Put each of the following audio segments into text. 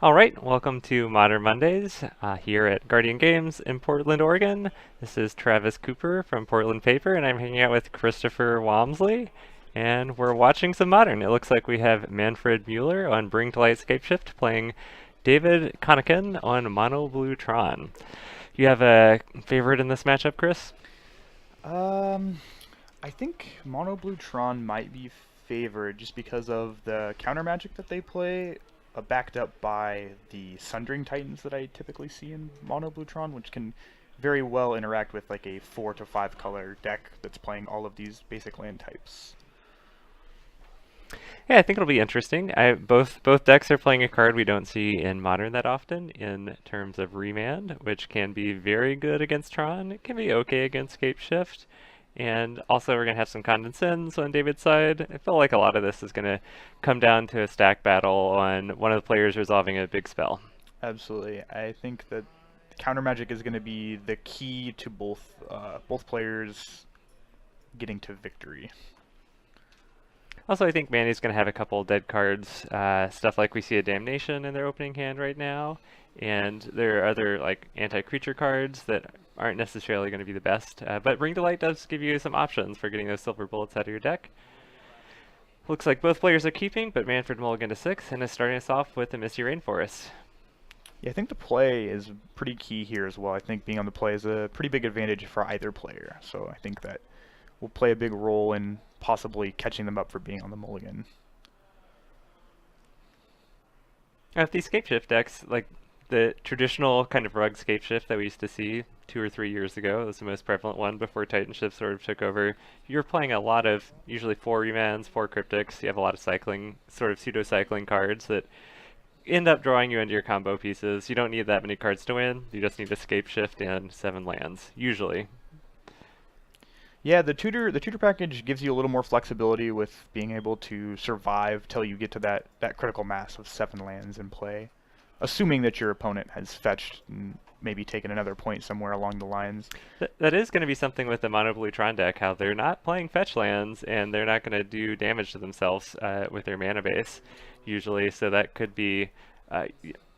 All right, welcome to Modern Mondays here at Guardian Games in Portland, Oregon. This is Travis Cooper from Portland Paper, and I'm hanging out with Christopher Walmsley, and we're watching some Modern. It looks like we have Manfred Mueller on Bring to Light Scapeshift playing David Connachen on Mono Blue Tron. You have a favorite in this matchup, Chris? I think Mono Blue Tron might be favored just because of the counter magic that they play, backed up by the Sundering Titans that I typically see in Mono Blue Tron, which can very well interact with like a 4 to 5 color deck that's playing all of these basic land types. Yeah, I think it'll be interesting. Both decks are playing a card we don't see in Modern that often in terms of Remand, which can be very good against Tron. It can be okay against Scapeshift. And also we're going to have some Condensens on David's side. I feel like a lot of this is going to come down to a stack battle on one of the players resolving a big spell. Absolutely. I think that counter magic is going to be the key to both players getting to victory. Also, I think Manny's going to have a couple dead cards, stuff like we see a Damnation in their opening hand right now, and there are other like anti-creature cards that aren't necessarily going to be the best, but Bring to Light does give you some options for getting those silver bullets out of your deck. Looks like both players are keeping, but Manfred mulligan to 6 and is starting us off with the Misty Rainforest. Yeah, I think the play is pretty key here as well. I think being on the play is a pretty big advantage for either player, so I think that will play a big role in possibly catching them up for being on the mulligan. If these Scapeshift decks, like the traditional kind of rug Scapeshift that we used to see 2 or 3 years ago, it was the most prevalent one before Titanship sort of took over. You're playing a lot of usually 4 remands, 4 cryptics. You have a lot of cycling, sort of pseudo-cycling cards that end up drawing you into your combo pieces. You don't need that many cards to win. You just need a Scapeshift and 7 lands, usually. Yeah, the tutor package gives you a little more flexibility with being able to survive till you get to that critical mass of 7 lands in play, assuming that your opponent has fetched and maybe taken another point somewhere along the lines. That is going to be something with the Mono Blue Tron deck, how they're not playing fetch lands and they're not going to do damage to themselves with their mana base, usually, so that could be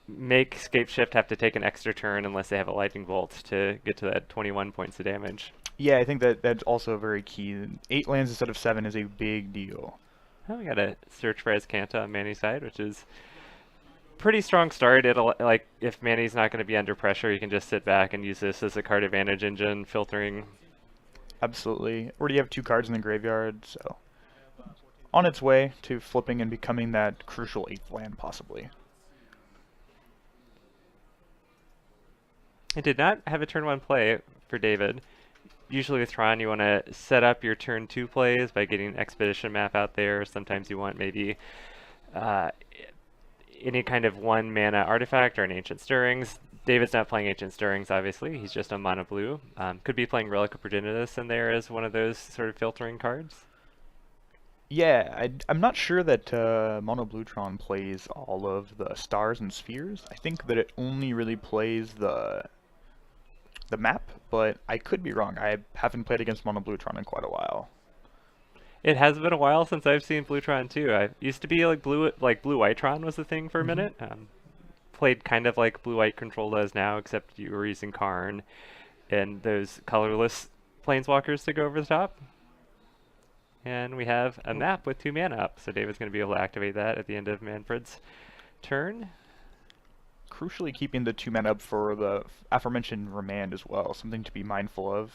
make Scapeshift have to take an extra turn unless they have a Lightning Bolt to get to that 21 points of damage. Yeah, I think that that's also very key. 8 lands instead of 7 is a big deal. Oh, we got a search for Azcanta on Manny's side, which is pretty strong start. It'll, like, if Manny's not going to be under pressure, you can just sit back and use this as a card advantage engine, filtering. Absolutely. Already have 2 cards in the graveyard, so on its way to flipping and becoming that crucial 8th land, possibly. It did not have a turn 1 play for David. Usually with Tron, you want to set up your turn 2 plays by getting an Expedition map out there. Sometimes you want maybe any kind of 1 mana artifact or an Ancient Stirrings. David's not playing Ancient Stirrings, obviously. He's just on mono blue. Could be playing Relic of Progenitus in there as one of those sort of filtering cards. Yeah, I'm not sure that Mono Bluetron plays all of the stars and spheres. I think that it only really plays the map, but I could be wrong. I haven't played against Mono Bluetron in quite a while. It has been a while since I've seen Bluetron too. I used to be like Blue-White Tron was the thing for a minute. Played kind of like Blue-White Control does now, except you were using Karn and those colorless planeswalkers to go over the top. And we have a map with 2 mana up, so David's going to be able to activate that at the end of Manfred's turn. Crucially keeping the 2 mana up for the aforementioned Remand as well, something to be mindful of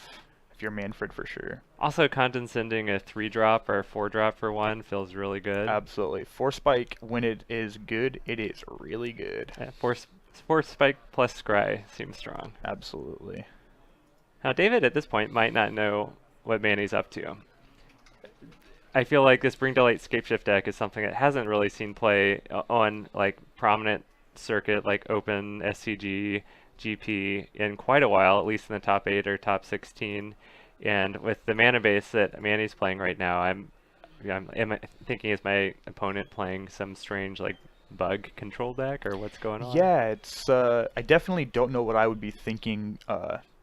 if you're Manfred for sure. Also, condescending a 3-drop or a 4-drop for 1 feels really good. Absolutely. Force Spike, when it is good, it is really good. Yeah, Force Spike plus Scry seems strong. Absolutely. Now, David at this point might not know what Manny's up to. I feel like this Bring to Light Scapeshift deck is something that hasn't really seen play on like prominent circuit like Open, SCG, GP in quite a while, at least in the top 8 or top 16. And with the mana base that Manny's playing right now, I'm thinking, is my opponent playing some strange like bug control deck or what's going on? Yeah, it's I definitely don't know what I would be thinking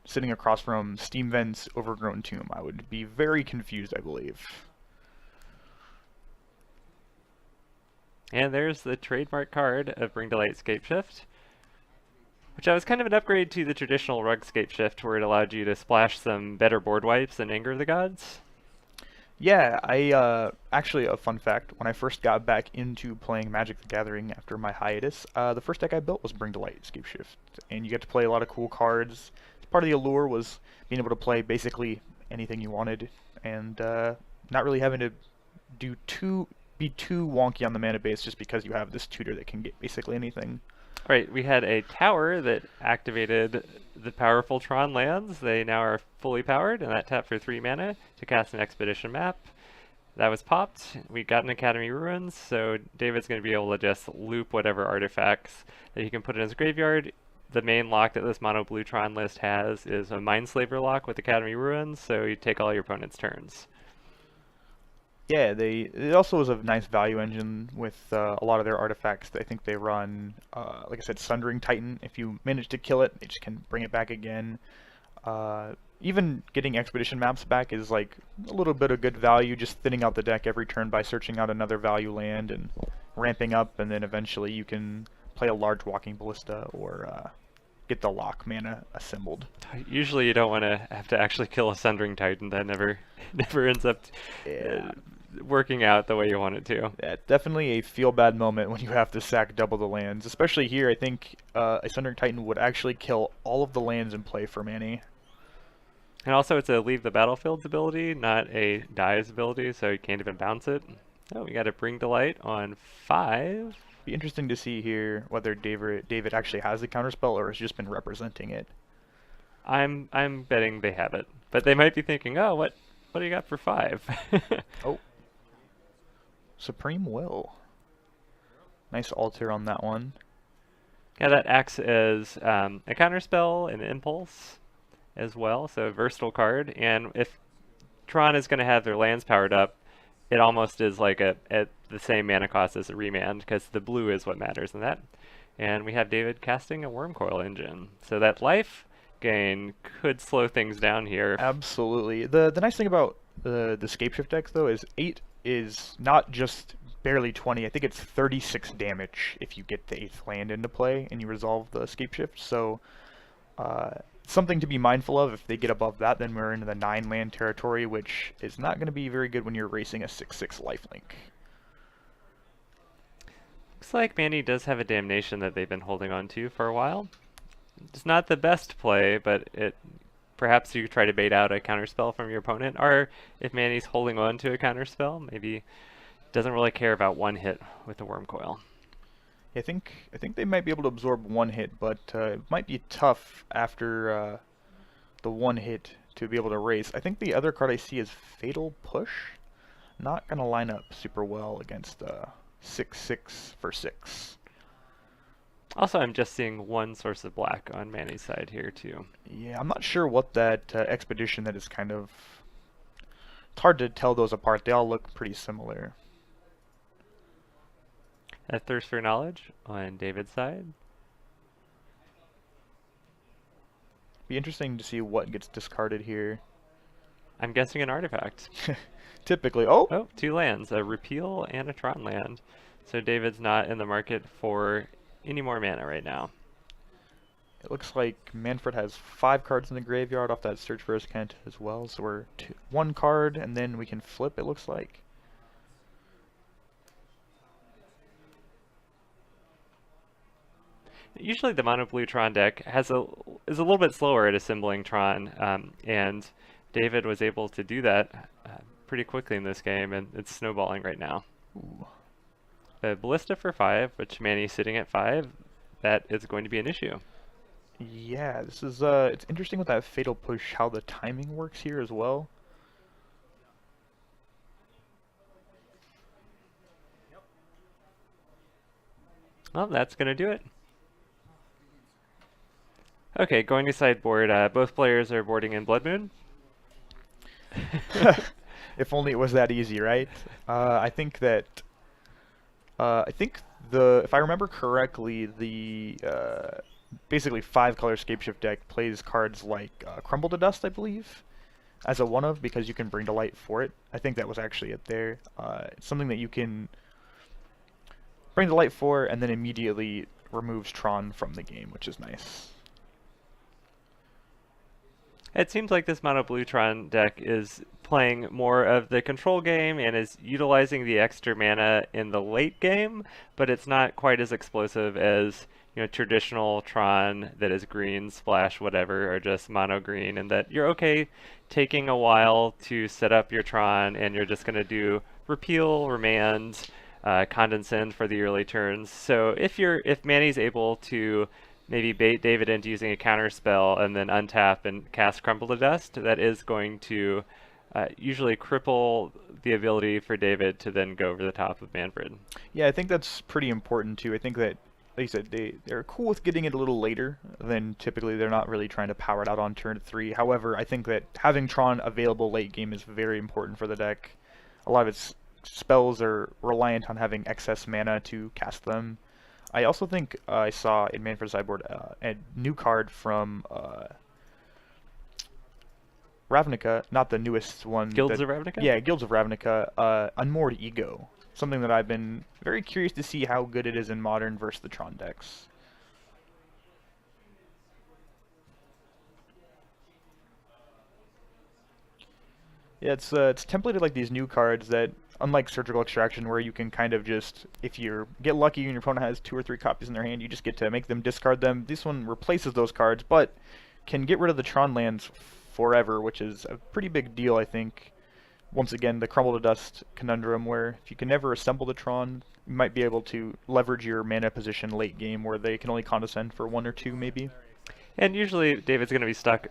sitting across from Steam Vent's Overgrown Tomb. I would be very confused, I believe. And there's the trademark card of Bring to Light Scapeshift, which was kind of an upgrade to the traditional rug Scapeshift, where it allowed you to splash some better board wipes than Anger of the Gods. Yeah, actually a fun fact, when I first got back into playing Magic the Gathering after my hiatus, the first deck I built was Bring to Light Scapeshift, and you get to play a lot of cool cards. Part of the allure was being able to play basically anything you wanted, and not really having to be too wonky on the mana base just because you have this tutor that can get basically anything. Right, we had a tower that activated the powerful Tron lands. They now are fully powered, and that tapped for 3 mana to cast an Expedition map. That was popped. We got an Academy Ruins, so David's going to be able to just loop whatever artifacts that he can put in his graveyard. The main lock that this mono blue Tron list has is a Mindslaver lock with Academy Ruins, so you take all your opponent's turns. Yeah, it also was a nice value engine with a lot of their artifacts. I think they run, like I said, Sundering Titan. If you manage to kill it, they just can bring it back again. Even getting Expedition maps back is like a little bit of good value, just thinning out the deck every turn by searching out another value land and ramping up, and then eventually you can play a large Walking Ballista or get the lock mana assembled. Usually you don't want to have to actually kill a Sundering Titan. That never ends up working out the way you want it to. Yeah, definitely a feel-bad moment when you have to sack double the lands. Especially here, I think a Sundering Titan would actually kill all of the lands in play for Manny. And also it's a leave the battlefield ability, not a dies ability, so you can't even bounce it. Oh, we got to Bring to Light on 5. Be interesting to see here whether David actually has the counterspell or has just been representing it. I'm betting they have it, but they might be thinking, oh, what do you got for 5? Oh, Supreme Will. Nice altar on that one. Yeah, that acts as a counterspell, an impulse as well, so a versatile card. And if Tron is going to have their lands powered up, it almost is like at the same mana cost as a remand, because the blue is what matters in that. And we have David casting a Wormcoil Engine. So that life gain could slow things down here. Absolutely. The nice thing about the Scapeshift decks, though, is 8 is not just barely 20. I think it's 36 damage if you get the 8th land into play and you resolve the Scapeshift. So something to be mindful of. If they get above that, then we're into the 9 land territory, which is not going to be very good when you're racing a 6/6 lifelink. Looks like Manny does have a Damnation that they've been holding on to for a while. It's not the best play, but perhaps you try to bait out a counterspell from your opponent, or if Manny's holding on to a counterspell, maybe doesn't really care about one hit with the Wormcoil. I think they might be able to absorb one hit, but it might be tough after the one hit to be able to race. I think the other card I see is Fatal Push. Not gonna line up super well against 6/6 for 6. Also, I'm just seeing one source of black on Manny's side here too. Yeah, I'm not sure what that expedition that is kind of... It's hard to tell those apart. They all look pretty similar. A Thirst for Knowledge on David's side. Be interesting to see what gets discarded here. I'm guessing an artifact. Typically, oh! 2 lands, a Repeal and a Tron land. So David's not in the market for any more mana right now. It looks like Manfred has 5 cards in the graveyard off that Search for Kent as well. So we're 1 card, and then we can flip, it looks like. Usually the mono blue Tron deck is a little bit slower at assembling Tron, and David was able to do that pretty quickly in this game, and it's snowballing right now. Ooh. A Ballista for 5, which Manny's sitting at 5, that is going to be an issue. Yeah, this is it's interesting with that Fatal Push how the timing works here as well. Well, that's going to do it. Okay, going to sideboard. Both players are boarding in Blood Moon. If only it was that easy, right? I think that if I remember correctly, the basically 5-color Scapeshift deck plays cards like Crumble to Dust, I believe, as a one-of, because you can Bring to Light for it. I think that was actually it there. It's something that you can Bring to light 4, and then immediately removes Tron from the game, which is nice. It seems like this mono blue Tron deck is playing more of the control game and is utilizing the extra mana in the late game, but it's not quite as explosive as traditional Tron that is green, splash, whatever, or just mono green, and that you're okay taking a while to set up your Tron, and you're just going to do repeal, remand, condensate for the early turns. So if Manny's able to maybe bait David into using a counter spell and then untap and cast Crumble to Dust, that is going to usually cripple the ability for David to then go over the top of Manfred. Yeah, I think that's pretty important too. I think that, like you said, they're cool with getting it a little later than typically. They're not really trying to power it out on turn 3. However, I think that having Tron available late game is very important for the deck. A lot of its spells are reliant on having excess mana to cast them. I also think I saw in Manfred's sideboard a new card from Ravnica, not the newest one. Guilds of Ravnica? Yeah, Guilds of Ravnica, Unmoored Ego. Something that I've been very curious to see how good it is in Modern versus the Tron decks. Yeah, it's templated like these new cards that, unlike Surgical Extraction, where you can kind of just, if you get lucky and your opponent has 2 or 3 copies in their hand, you just get to make them discard them. This one replaces those cards, but can get rid of the Tron lands forever, which is a pretty big deal, I think. Once again, the Crumble to Dust conundrum, where if you can never assemble the Tron, you might be able to leverage your mana position late game, where they can only condescend for 1 or 2, maybe. And usually David's going to be stuck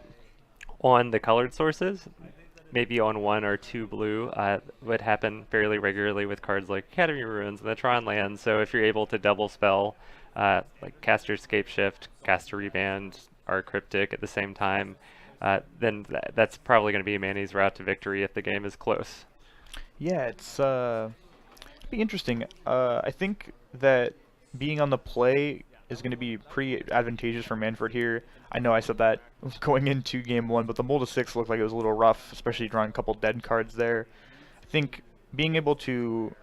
on the colored sources. Maybe on 1 or 2 blue would happen fairly regularly with cards like Academy Ruins and the Tron lands. So if you're able to double spell, like cast your Scapeshift, cast a Reband, or Cryptic at the same time, then that's probably going to be Manny's route to victory if the game is close. Yeah, it's be interesting. I think that being on the play is going to be pretty advantageous for Manfred here. I know I said that going into game 1, but the Mold of 6 looked like it was a little rough, especially drawing a couple dead cards there. I think being able to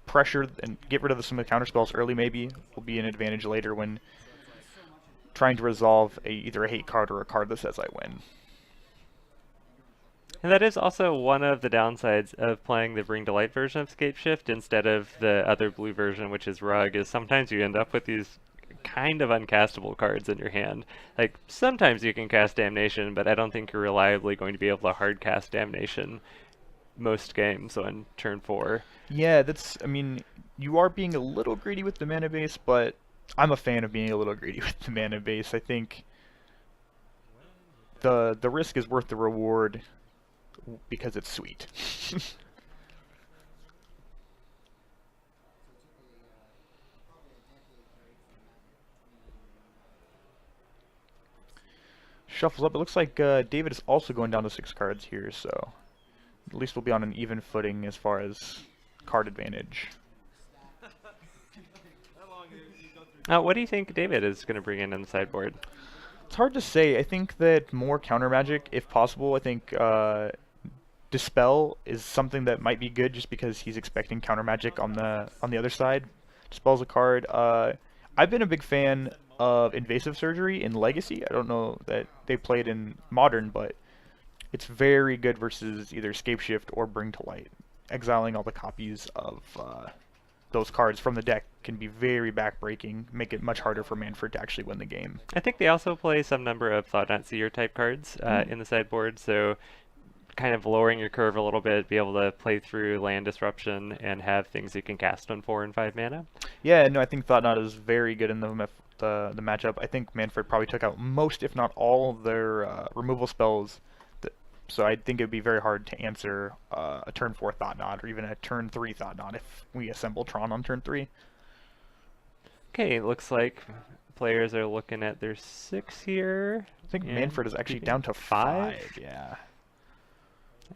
pressure and get rid of some of the counter spells early maybe will be an advantage later when trying to resolve either a hate card or a card that says I win. And that is also one of the downsides of playing the Bring to Light version of Scapeshift instead of the other blue version, which is Rug, is sometimes you end up with these kind of uncastable cards in your hand. Like, sometimes you can cast Damnation, but I don't think you're reliably going to be able to hard cast Damnation most games on turn 4. Yeah, I mean, you are being a little greedy with the mana base, but I'm a fan of being a little greedy with the mana base. I think the risk is worth the reward because it's sweet. Shuffles up. It looks like David is also going down to 6 cards here, so at least we'll be on an even footing as far as card advantage. Now, what do you think David is going to bring in the sideboard? It's hard to say. I think that more counter magic, if possible. I think Dispel is something that might be good just because he's expecting counter magic on the other side. Dispel's a card. I've been a big fan of Invasive Surgery in Legacy. I don't know that they played in Modern, but it's very good versus either Scapeshift or Bring to Light. Exiling all the copies of those cards from the deck can be very backbreaking, make it much harder for Manfred to actually win the game. I think they also play some number of Thought-Knot Seer type cards in the sideboard, so kind of lowering your curve a little bit, be able to play through land disruption and have things you can cast on 4 and 5 mana. Yeah, no, I think Thought-Knot is very good in the matchup. I think Manfred probably took out most, if not all, of their removal spells. So I think it would be very hard to answer a turn 4 Thought-Knot or even a turn 3 Thought-Knot if we assemble Tron on turn 3. Okay, it looks like players are looking at their 6 here. I think Manfred is actually down to 5. Yeah.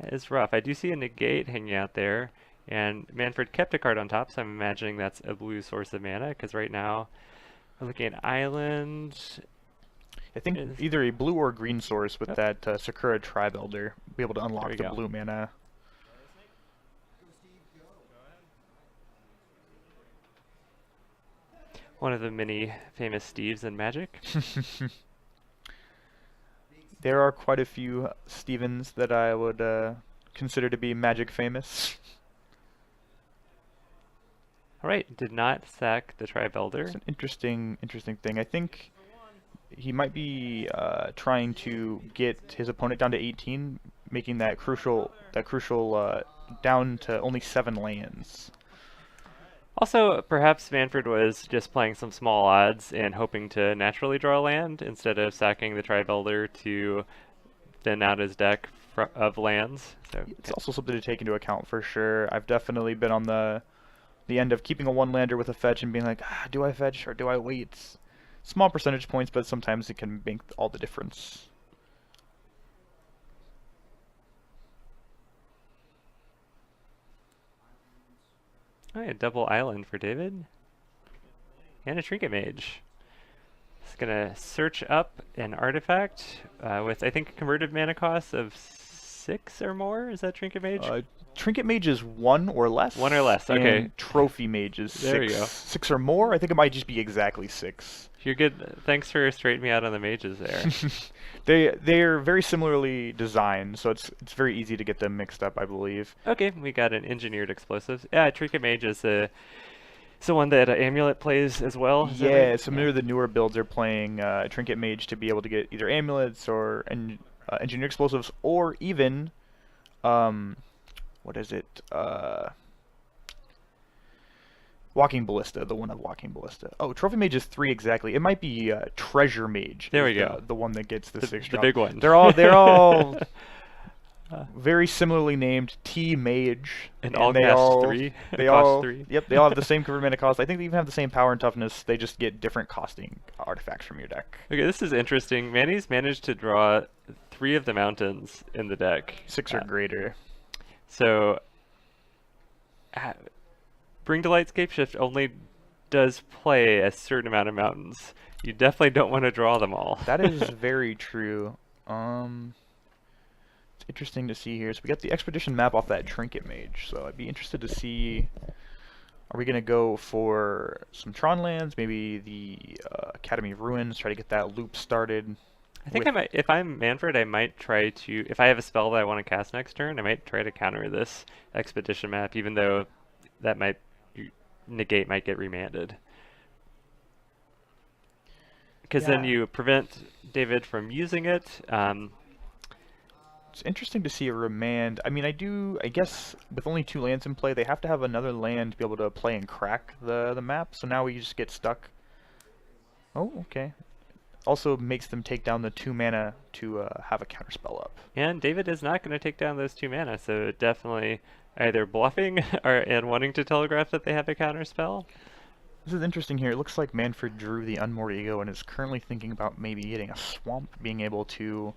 That is rough. I do see a negate hanging out there, and Manfred kept a card on top, so I'm imagining that's a blue source of mana, because right now we're looking at Island. I think either a blue or green source with that Sakura Tribe Elder, be able to unlock the blue mana. one of the many famous Steves in Magic. There are quite a few Stevens that I would consider to be Magic famous. All right, did not sack the It's Tri-Builder. an interesting thing. I think he might be trying to get his opponent down to 18, making that crucial down to only 7 lands. Also, perhaps Manfred was just playing some small odds and hoping to naturally draw a land instead of sacking the Tri-Builder to thin out his deck of lands. So It's also something to take into account for sure. I've definitely been on the end of keeping a one-lander with a fetch and being like, do I fetch or do I wait? Small percentage points, but sometimes it can make all the difference. all right, double island for David. And a Trinket Mage. It's gonna search up an artifact with, I think, converted mana cost of 6 or more. Is that Trinket Mage? Trinket Mage is 1 or less. 1 or less, okay. And Trophy Mage is 6. There we go. 6 or more? I think it might just be exactly 6. You're good. Thanks for straightening me out on the mages there. They're very similarly designed, so it's very easy to get them mixed up, I believe. Okay, we got an engineered explosive. Yeah, Trinket Mage is the one that Amulet plays as well. Is that Yeah, right? some of the newer builds are playing Trinket Mage to be able to get either amulets or engineered explosives, or even what is it? Walking Ballista, the one of Walking Ballista. Oh, Trophy Mage is 3 exactly. It might be Treasure Mage. There is we go. The one that gets the 6 The drop. big one. They're all very similarly named T Mage. And all they cost all 3. They cost all 3. Yep, they all have the same convert mana cost. I think they even have the same power and toughness. They just get different costing artifacts from your deck. Okay, this is interesting. Manny's managed to draw 3 of the mountains in the deck. 6 or greater. So, Bring to Light Scapeshift only does play a certain amount of mountains. You definitely don't want to draw them all. That is very true. It's interesting to see here. So we got the expedition map off that Trinket Mage. So I'd be interested to see, are we going to go for some Tron lands, maybe the Academy of Ruins, try to get that loop started? I think I might, if I'm Manfred, I might try to, if I have a spell that I want to cast next turn, I might try to counter this expedition map, even though that might, negate might get remanded. Because then you prevent David from using it. It's interesting to see a remand. I mean, I guess with only 2 lands in play, they have to have another land to be able to play and crack the map. So now we just get stuck. Oh, okay. Also makes them take down the 2 mana to have a counterspell up. And David is not going to take down those 2 mana, so definitely either bluffing and wanting to telegraph that they have a counterspell. This is interesting here. It looks like Manfred drew the Unmoored Ego and is currently thinking about maybe getting a Swamp, being able to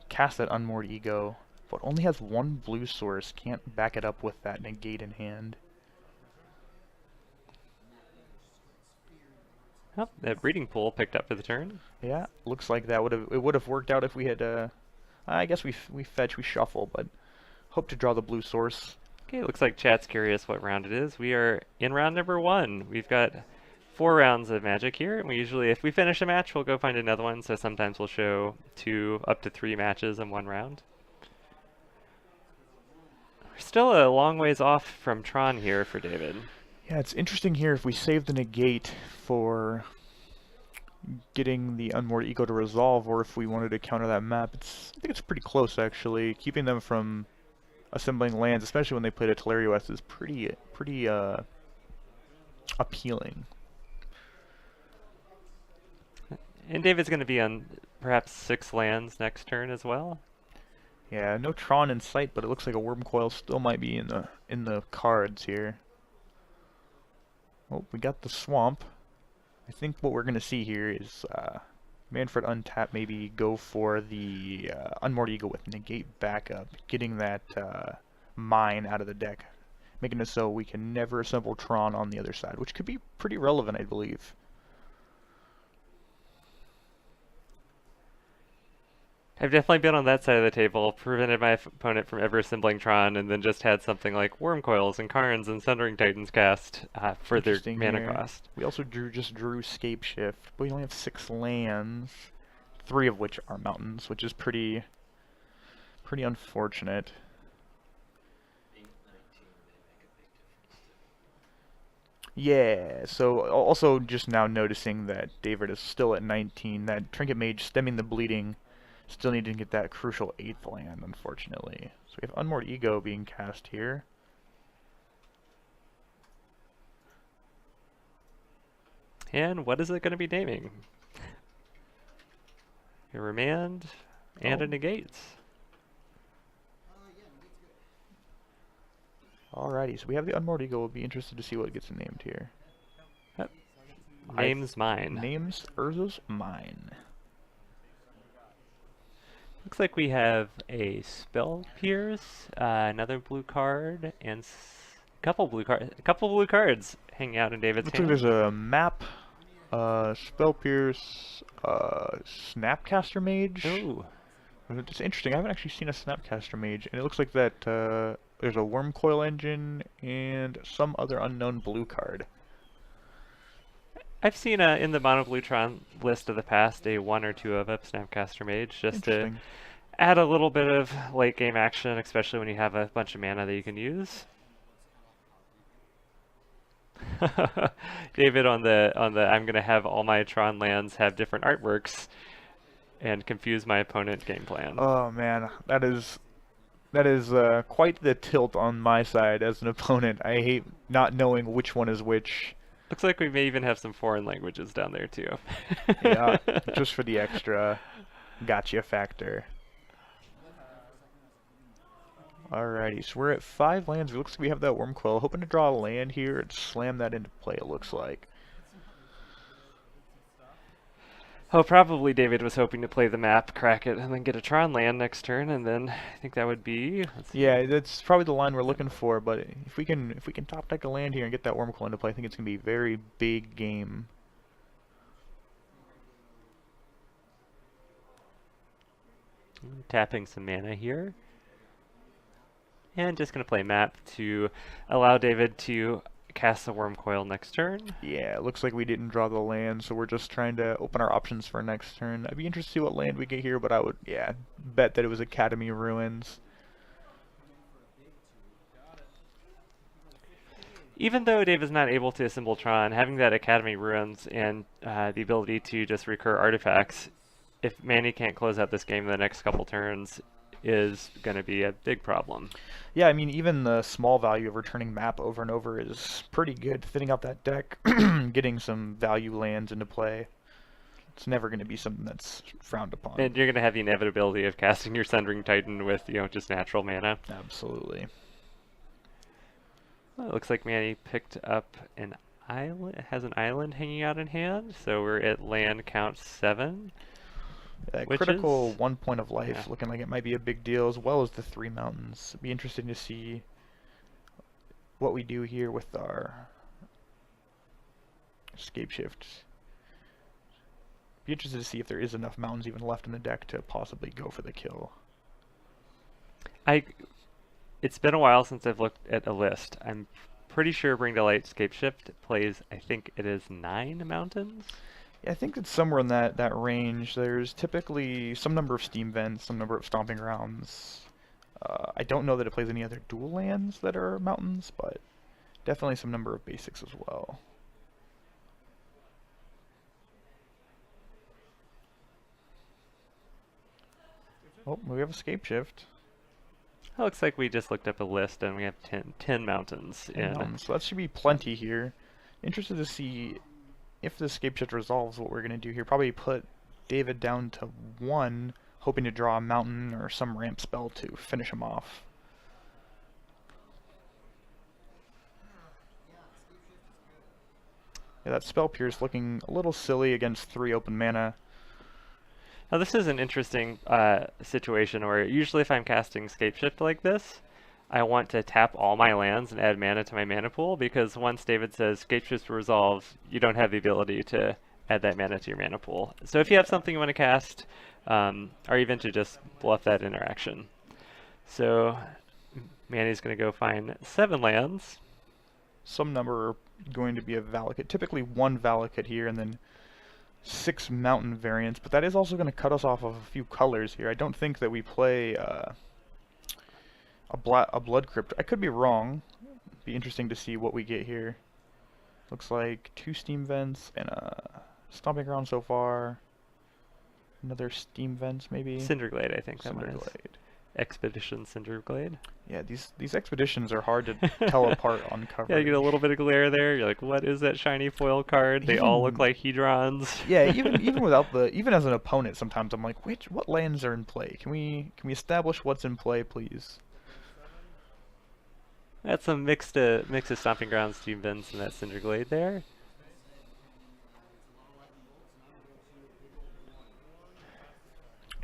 cast that Unmoored Ego, but only has 1 blue source, can't back it up with that negate in hand. Oh, that Breeding Pool picked up for the turn. Yeah, looks like that would have worked out if we had I guess we fetch, we shuffle, but hope to draw the blue source. Okay, looks like chat's curious what round it is. We are in round number 1. We've got 4 rounds of Magic here, and we usually, if we finish a match, we'll go find another one, so sometimes we'll show 2 up to 3 matches in 1 round. We're still a long ways off from Tron here for David. Yeah, it's interesting here if we save the negate for getting the Unmoored Ego to resolve, or if we wanted to counter that map. I think it's pretty close, actually. Keeping them from assembling lands, especially when they played a Telerio S, is pretty appealing. And David's going to be on perhaps 6 lands next turn as well. Yeah, no Tron in sight, but it looks like a Worm Coil still might be in the cards here. Oh, we got the Swamp. I think what we're going to see here is Manfred untap, maybe go for the Unmoored Ego with negate backup, getting that mine out of the deck, making it so we can never assemble Tron on the other side, which could be pretty relevant, I believe. I've definitely been on that side of the table, prevented my opponent from ever assembling Tron, and then just had something like Worm Coils and Karns and Sundering Titans cast for their Interesting mana here. cost. We also just drew Scapeshift, but we only have 6 lands, 3 of which are mountains, which is pretty unfortunate. Yeah, so also just now noticing that David is still at 19, that Trinket Mage stemming the bleeding, still needing to get that crucial 8th land, unfortunately. So we have Unmoored Ego being cast here. And what is it going to be naming? A Remand and Oh. a Negate. Alrighty, so we have the Unmoored Ego. We'll be interested to see what gets named here. Yep. Name's mine. Names Urza's mine. Looks like we have a Spell Pierce, another blue card, and a couple blue cards hanging out in David's Looks like hand. there's a map, Spell Pierce, Snapcaster Mage. Ooh. It's interesting. I haven't actually seen a Snapcaster Mage, and it looks like that there's a Worm Coil engine and some other unknown blue card. I've seen in the Mono Blue Tron list of the past a 1 or 2 of a Snapcaster Mage just to add a little bit of late game action, especially when you have a bunch of mana that you can use. David on the I'm gonna have all my Tron lands have different artworks and confuse my opponent game plan. Oh man, that is quite the tilt on my side as an opponent. I hate not knowing which one is which. Looks like we may even have some foreign languages down there too. Yeah, just for the extra gotcha factor. Alrighty, so we're at 5 lands. It looks like we have that Worm Coil. Hoping to draw a land here and slam that into play, it looks like. Oh, probably David was hoping to play the map, crack it, and then get a Tron land next turn, and then I think that would be... Yeah, that's probably the line we're looking for, but if we can top deck a land here and get that Worm Coil into play, I think it's going to be a very big game. Tapping some mana here. And just going to play map to allow David to cast the Worm Coil next turn. Yeah, it looks like we didn't draw the land, so we're just trying to open our options for next turn. I'd be interested to see what land we get here, but I would, yeah, bet that it was Academy Ruins. Even though David's not able to assemble Tron, having that Academy Ruins and the ability to just recur artifacts, if Manny can't close out this game in the next couple turns, is going to be a big problem. Yeah, I mean, even the small value of returning map over and over is pretty good. Thinning out that deck, getting some value lands into play. It's never going to be something that's frowned upon. And you're going to have the inevitability of casting your Sundering Titan with, just natural mana. Absolutely. Well, it looks like Manny picked up an island, has an island hanging out in hand, so we're at land count 7. Critical 1 point of life, looking like it might be a big deal, as well as the 3 mountains. It'd be interesting to see what we do here with our Scapeshift. Be interested to see if there is enough mountains even left in the deck to possibly go for the kill. It's been a while since I've looked at a list. I'm pretty sure Bring to Light Scapeshift plays, I think it is 9 mountains? Yeah, I think it's somewhere in that range. There's typically some number of steam vents, some number of stomping grounds. I don't know that it plays any other dual lands that are mountains, but definitely some number of basics as well. Oh, we have a Scapeshift. It looks like we just looked up a list and we have 10 mountains. 10 mountains, so that should be plenty here. Interested to see if the Scapeshift resolves what we're going to do here. Probably put David down to 1, hoping to draw a mountain or some ramp spell to finish him off. Yeah, that Spell Pierce looking a little silly against 3 open mana. Now this is an interesting situation where usually if I'm casting Scapeshift like this, I want to tap all my lands and add mana to my mana pool, because once David says Scapeshift resolves, you don't have the ability to add that mana to your mana pool. So if you have something you want to cast, or even to just bluff that interaction. So Manny's going to go find 7 lands. Some number are going to be a Valakut. Typically 1 Valakut here, and then 6 mountain variants, but that is also going to cut us off of a few colors here. I don't think that we play a Blood Crypt. I could be wrong. It'd be interesting to see what we get here. Looks like 2 Steam Vents and a Stomping Ground so far. Another Steam Vents, maybe? Cinderglade, I think that one is. Cinderglade. Expedition Cinderglade. Yeah, these expeditions are hard to tell apart on cover. Yeah, you get a little bit of glare there. You're like, what is that shiny foil card? They all look like Hedrons. Yeah, even without even as an opponent, sometimes I'm like, what lands are in play? Can we establish what's in play, please? That's some mix of Stomping Grounds, Steam Vents, and that Cinderglade there.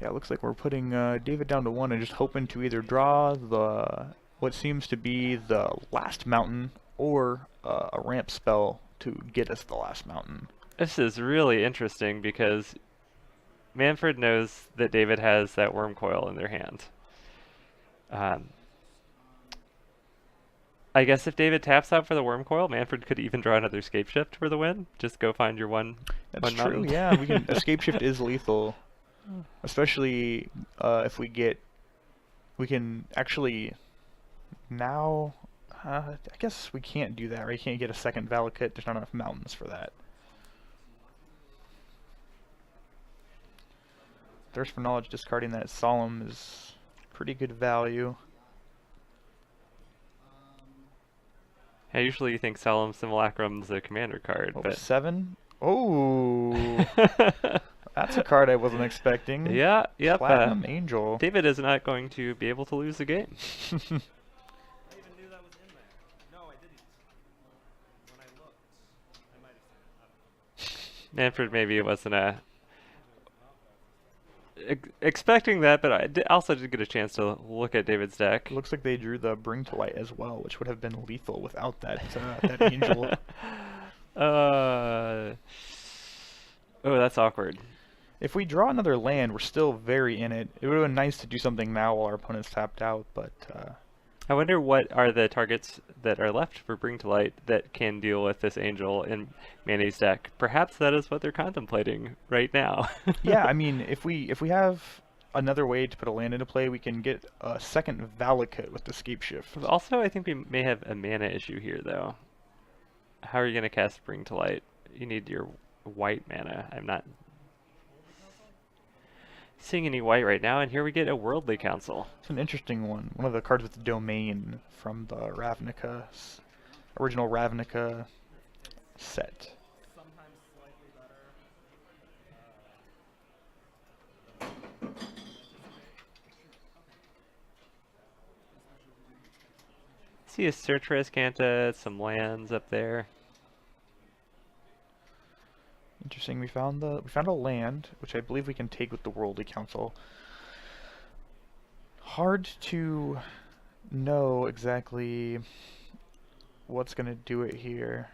Yeah, it looks like we're putting David down to 1 and just hoping to either draw what seems to be the last mountain or a ramp spell to get us the last mountain. This is really interesting because Manfred knows that David has that Worm Coil in their hand. I guess if David taps out for the Worm Coil, Manfred could even draw another Scapeshift for the win. Just go find your one That's mountain. true, yeah. We can, a Scapeshift is lethal. Especially if we can actually now, I guess we can't do that, right? You can't get a second Valakut, there's not enough mountains for that. Thirst for Knowledge, discarding that Solemn is pretty good value. Yeah, usually you think Solemn Simulacrum's a commander card, Oh, but 7? Oh! That's a card I wasn't expecting. yeah, yep. Platinum Angel. David is not going to be able to lose the game. I even knew that was in there. No, I didn't. When I looked, I might have seen it. Manfred maybe wasn't expecting that, but I also did get a chance to look at David's deck. Looks like they drew the Bring to Light as well, which would have been lethal without that that angel. Oh, that's awkward. If we draw another land, we're still very in it. It would have been nice to do something now while our opponent's tapped out, but I wonder what are the targets that are left for Bring to Light that can deal with this angel in Manny's deck. Perhaps that is what they're contemplating right now. yeah, I mean, if we have another way to put a land into play, we can get a second Valakut with the Scapeshift. Also, I think we may have a mana issue here, though. How are you going to cast Bring to Light? You need your white mana. I'm not seeing any white right now, and here we get a Worldly Council. It's an interesting one. One of the cards with the domain from the Ravnica, original Ravnica set. Sometimes slightly better. See a Search for Escanta, some lands up there. Interesting. We found a land, which I believe we can take with the Worldly Council. Hard to know exactly what's gonna do it here.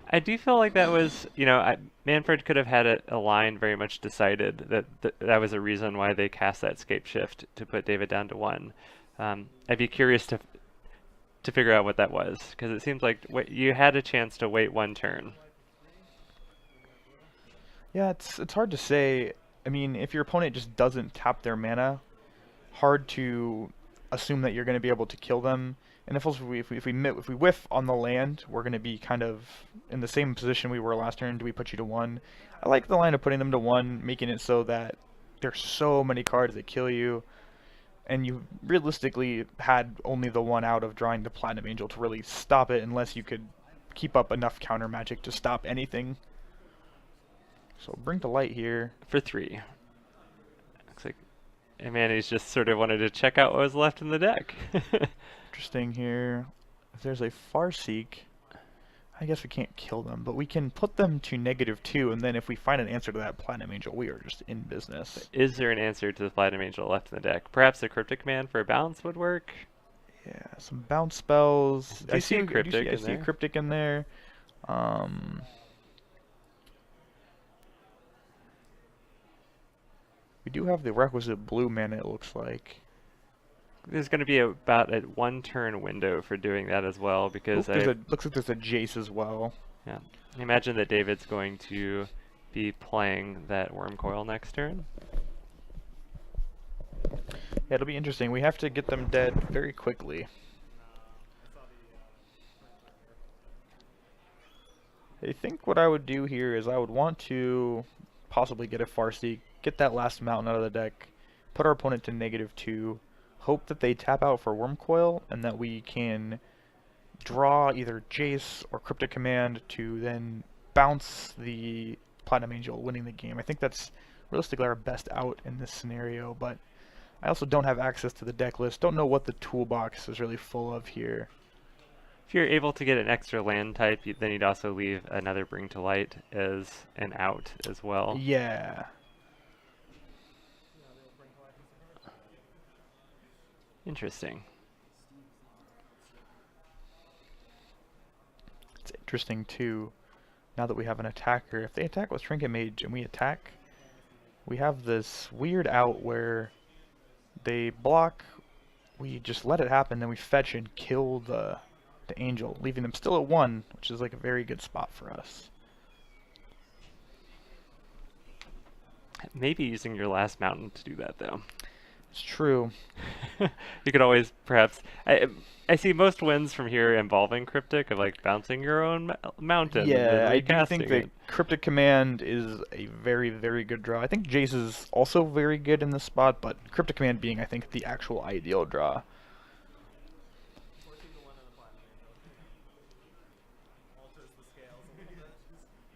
I do feel like that was, Manfred could have had a line very much decided that was a reason why they cast that Scapeshift to put David down to 1. I'd be curious to figure out what that was, because it seems like you had a chance to wait 1 turn. Yeah, it's hard to say. I mean, if your opponent just doesn't tap their mana, hard to assume that you're going to be able to kill them. And if we whiff on the land, we're going to be kind of in the same position we were last turn. Do we put you to 1? I like the line of putting them to 1, making it so that there's so many cards that kill you, and you realistically had only the 1 out of drawing the Platinum Angel to really stop it, unless you could keep up enough counter magic to stop anything. So Bring to Light here. For 3. Looks like Manny's just sort of wanted to check out what was left in the deck. Interesting here. If there's a Farseek, I guess we can't kill them, but we can put them to -2, and then if we find an answer to that Platinum Angel, we are just in business. Is there an answer to the Platinum Angel left in the deck? Perhaps a Cryptic Command for a bounce would work? Yeah, some bounce spells. Do you see a Cryptic I in see a there? Cryptic in there. We do have the requisite blue mana, it looks like. There's going to be about a 1-turn window for doing that as well, because Looks like there's a Jace as well. yeah, I imagine that David's going to be playing that Worm Coil next turn. Yeah, it'll be interesting. We have to get them dead very quickly. I think what I would do here is I would want to possibly get a Farseek, get that last mountain out of the deck, put our opponent to -2, hope that they tap out for Worm Coil, and that we can draw either Jace or Cryptic Command to then bounce the Platinum Angel, winning the game. I think that's realistically our best out in this scenario, but I also don't have access to the deck list, don't know what the toolbox is really full of here. If you're able to get an extra land type, then you'd also leave another Bring to Light as an out as well. Yeah. Interesting. It's interesting too, now that we have an attacker, if they attack with Trinket Mage and we attack, we have this weird out where they block, we just let it happen, then we fetch and kill the angel, leaving them still at 1, which is like a very good spot for us. Maybe using your last mountain to do that, though. It's true. You could always perhaps... I see most wins from here involving Cryptic, of like bouncing your own mountain. Yeah, and I do think recasting that it. Cryptic Command is a very, very good draw. I think Jace is also very good in this spot, but Cryptic Command being, I think, the actual ideal draw. Forcing the one on the Platinum Angel alters the scales a little bit.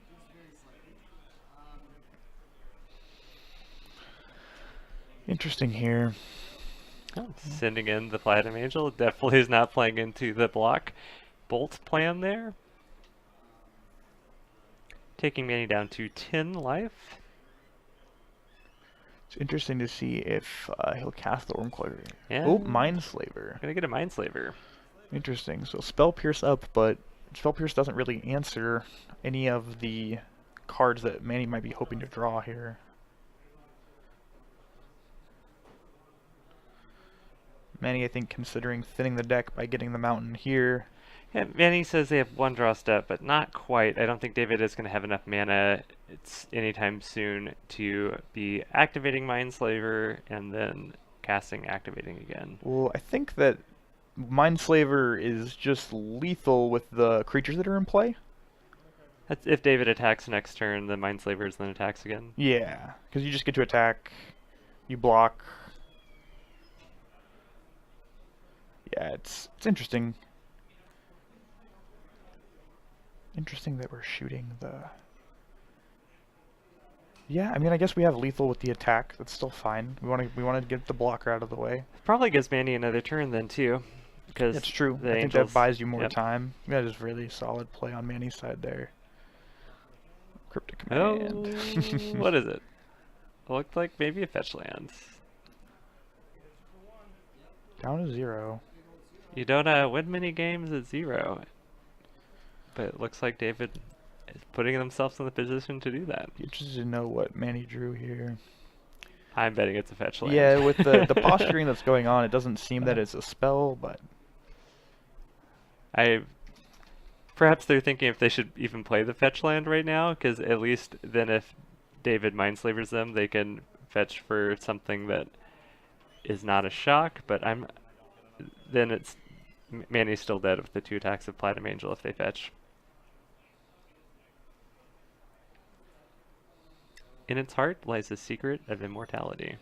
Just very slightly. Interesting here. Oh, sending in the Platinum Angel definitely is not playing into the block bolt plan there. Taking Manny down to 10 life. It's interesting to see if he'll cast the Worm Coil. Yeah. Oh, Mindslaver. Gonna get a Mindslaver. Interesting. So Spell Pierce up, but Spell Pierce doesn't really answer any of the cards that Manny might be hoping to draw here. Manny, I think, considering thinning the deck by getting the mountain here. Yeah, Manny says they have one draw step, but not quite. I don't think David is going to have enough mana anytime soon to be activating Mindslaver and then casting activating again. Well, I think that Mindslaver is just lethal with the creatures that are in play. That's if David attacks next turn, the Mindslaver then attacks again. Yeah, because you just get to attack, you block. Yeah, it's interesting. Interesting that we're shooting the... Yeah, I mean, I guess we have lethal with the attack. That's still fine. We want to get the blocker out of the way. Probably gives Manny another turn then too, because It's true. the I think Angels, that buys you more yep. time. That is really solid play on Manny's side there. Cryptic Oh, Command. what is it? It looked like maybe a fetch land. Down to 0. You don't win many games at 0, but it looks like David is putting themselves in the position to do that. Be interested to know what Manny drew here. I'm betting it's a fetch land. Yeah, with the posturing that's going on, it doesn't seem that it's a spell, but... Perhaps they're thinking if they should even play the fetch land right now, because at least then if David Mindslavers them, they can fetch for something that is not a shock, but then it's Manny's still dead with the 2 attacks of Platinum Angel if they fetch. In its heart lies the secret of immortality.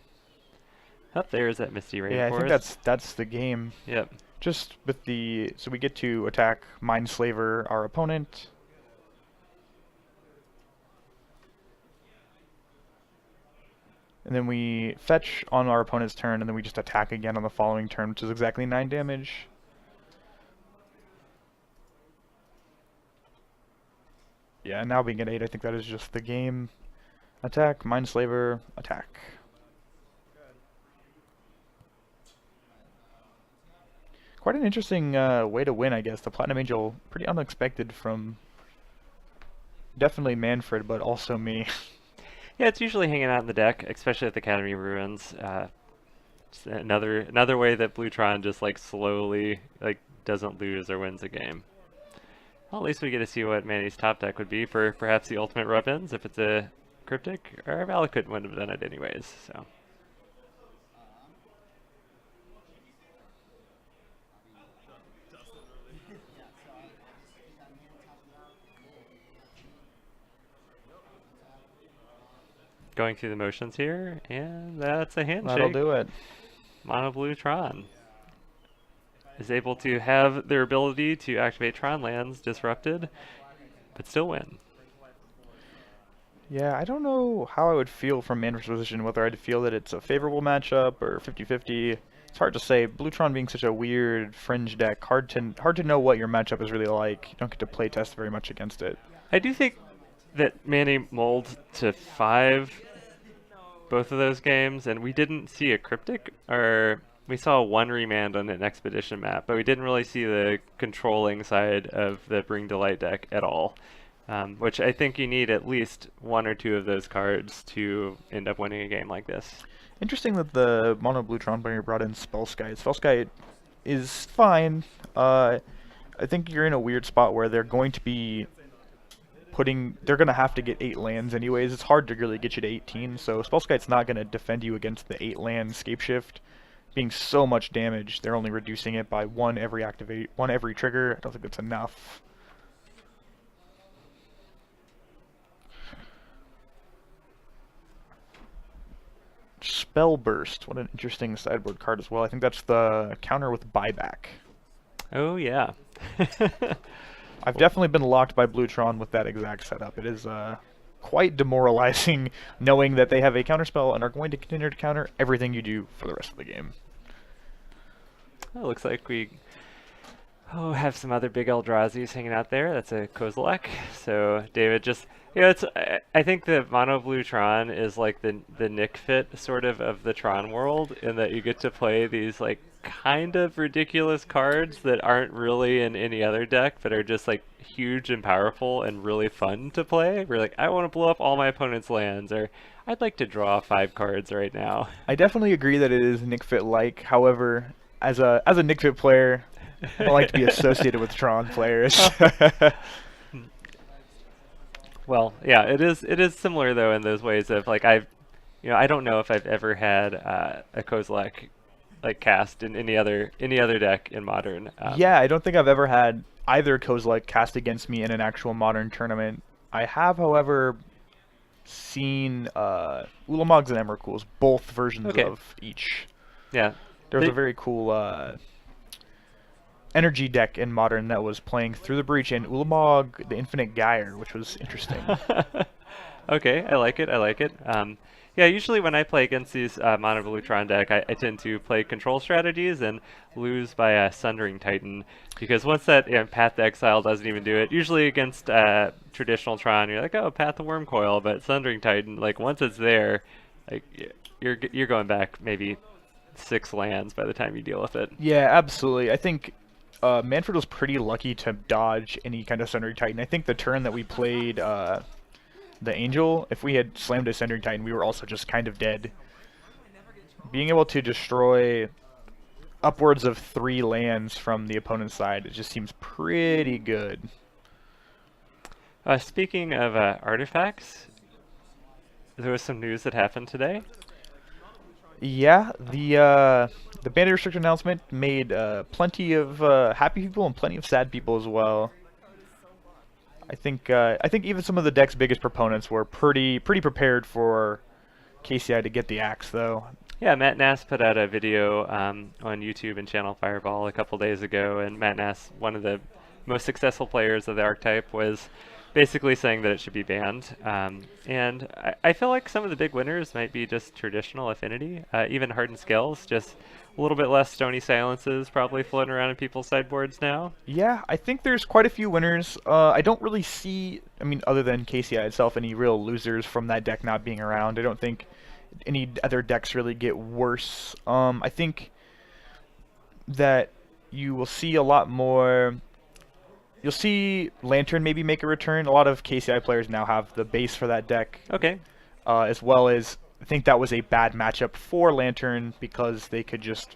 Up there is that Misty Rainforest. Yeah, I think that's the game. Yep. Just with the... So we get to attack Mindslaver our opponent. And then we fetch on our opponent's turn, and then we just attack again on the following turn, which is exactly 9 damage. Yeah, now being at 8, I think that is just the game. Attack, Mindslaver, attack. Quite an interesting way to win, I guess. The Platinum Angel, pretty unexpected from definitely Manfred, but also me. Yeah, it's usually hanging out in the deck, especially at the Academy Ruins. Just another way that Blue Tron just like slowly like doesn't lose or wins a game. Well, at least we get to see what Manny's top deck would be for perhaps the ultimate rub-ins if it's a Cryptic, or Valak wouldn't have done it anyways, so. Going through the motions here, and that's a handshake. That'll do it. Mono Blue Tron is able to have their ability to activate Tron lands disrupted, but still win. Yeah, I don't know how I would feel from Manfred's position, whether I'd feel that it's a favorable matchup or 50-50. It's hard to say. Blue-Tron being such a weird fringe deck, hard to know what your matchup is really like. You don't get to play test very much against it. I do think that Manny mulled to 5 both of those games, and we didn't see a Cryptic, or we saw one remand on an Expedition map, but we didn't really see the controlling side of the Bring Delight deck at all. Which I think you need at least 1 or 2 of those cards to end up winning a game like this. Interesting that the Mono Blue Tron player brought in Spellskite. Spellskite is fine. I think you're in a weird spot where they're going to be they're going to have to get 8 lands anyways. It's hard to really get you to 18, so Spellskite's not going to defend you against the 8 land Scapeshift. Being so much damage, they're only reducing it by 1 every trigger. I don't think that's enough. Spell Burst, what an interesting sideboard card as well. I think that's the counter with buyback. Oh yeah. I've definitely been locked by Blue-Tron with that exact setup. It is quite demoralizing knowing that they have a counterspell and are going to continue to counter everything you do for the rest of the game. It looks like we have some other big Eldrazi's hanging out there. That's a Kozilek. So David just, I think the Mono Blue Tron is like the Nick Fit sort of the Tron world, in that you get to play these like kind of ridiculous cards that aren't really in any other deck, but are just like huge and powerful and really fun to play. We're like, I want to blow up all my opponent's lands, or I'd like to draw 5 cards right now. I definitely agree that it is Nick Fit-like. However, as a Nick Fit player, I don't like to be associated with Tron players. Well, yeah, it is similar though in those ways of like I don't know if I've ever had a Kozilek like cast in any other deck in Modern. Yeah, I don't think I've ever had either Kozilek cast against me in an actual Modern tournament. I have, however, seen Ulamogs and Emrakul's, both versions of each. Yeah. There's a very cool energy deck in Modern that was playing Through the Breach and Ulamog the Infinite Gyre, which was interesting. Okay, I like it. Yeah, usually when I play against these Mono Blue Tron deck, I tend to play control strategies and lose by a Sundering Titan, because once that Path to Exile doesn't even do it, usually against traditional Tron, you're like, oh, Path to Wormcoil, but Sundering Titan, like once it's there, like you're going back maybe 6 lands by the time you deal with it. Yeah, absolutely. I think Manfred was pretty lucky to dodge any kind of Sundering Titan. I think the turn that we played the Angel, if we had slammed a Sundering Titan, we were also just kind of dead. Being able to destroy upwards of 3 lands from the opponent's side, it just seems pretty good. Speaking of artifacts, there was some news that happened today. Yeah, the ban restriction announcement made plenty of happy people and plenty of sad people as well. I think even some of the deck's biggest proponents were pretty prepared for KCI to get the axe, though. Yeah, Matt Nass put out a video on YouTube and Channel Fireball a couple days ago, and Matt Nass, one of the most successful players of the archetype, was basically saying that it should be banned. And I feel like some of the big winners might be just traditional affinity, even hardened skills, just a little bit less stony silences probably floating around in people's sideboards now. Yeah, I think there's quite a few winners. I don't really see, I mean, other than KCI itself, any real losers from that deck not being around. I don't think any other decks really get worse. I think that you will see a lot more. You'll see Lantern maybe make a return. A lot of KCI players now have the base for that deck, Okay. as well as I think that was a bad matchup for Lantern because they could just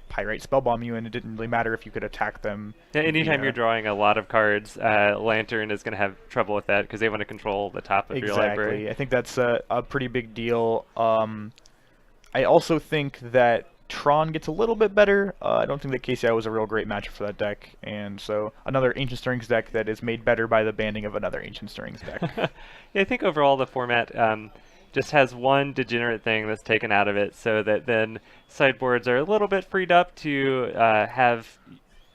Pyrite Spellbomb you, and it didn't really matter if you could attack them. Yeah, anytime via- you're drawing a lot of cards, Lantern is going to have trouble with that because they want to control the top of your library. Exactly. I think that's a pretty big deal. I also think that Tron gets a little bit better. I don't think that KCI was a real great matchup for that deck, and so another Ancient Stirrings deck that is made better by the banning of another Ancient Stirrings deck. Yeah, I think overall the format just has one degenerate thing that's taken out of it, so that then sideboards are a little bit freed up to have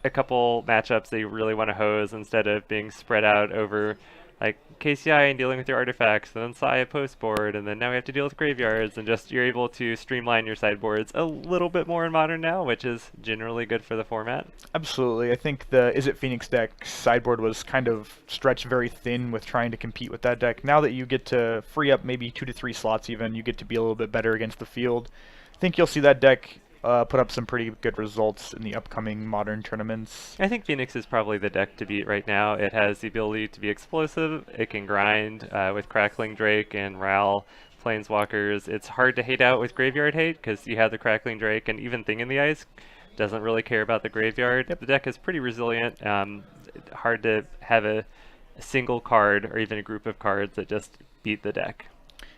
a couple matchups that you really want to hose instead of being spread out over like KCI and dealing with your artifacts, and then Sai post board, and then now we have to deal with graveyards, and just you're able to streamline your sideboards a little bit more in Modern now, which is generally good for the format. Absolutely. I think the Is It Phoenix deck sideboard was kind of stretched very thin with trying to compete with that deck. Now that you get to free up maybe 2 to 3 slots even, you get to be a little bit better against the field. I think you'll see that deck put up some pretty good results in the upcoming Modern tournaments. I think Phoenix is probably the deck to beat right now. It has the ability to be explosive. It can grind with Crackling Drake and Ral Planeswalkers. It's hard to hate out with Graveyard Hate because you have the Crackling Drake, and even Thing in the Ice doesn't really care about the graveyard. Yep. The deck is pretty resilient. Hard to have a single card or even a group of cards that just beat the deck.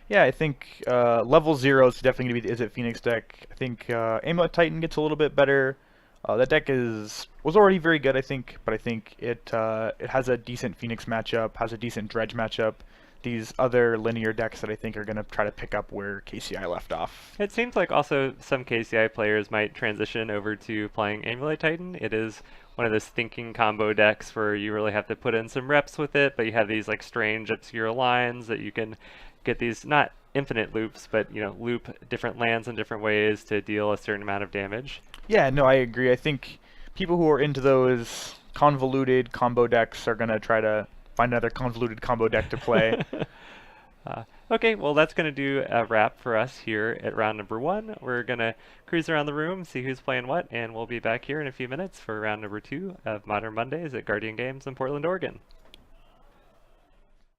Yeah, I think level 0 is definitely going to be the Is It Phoenix deck. I think Amulet Titan gets a little bit better. That deck was already very good, I think, but I think it has a decent Phoenix matchup, has a decent Dredge matchup. These other linear decks that I think are going to try to pick up where KCI left off. It seems like also some KCI players might transition over to playing Amulet Titan. It is one of those thinking combo decks where you really have to put in some reps with it, but you have these like strange obscure lines that you can get these not infinite loops, but loop different lands in different ways to deal a certain amount of damage. Yeah, no, I agree. I think people who are into those convoluted combo decks are going to try to find another convoluted combo deck to play. Okay, well that's going to do a wrap for us here at round number 1. We're going to cruise around the room, see who's playing what, and we'll be back here in a few minutes for round number 2 of Modern Mondays at Guardian Games in Portland, Oregon.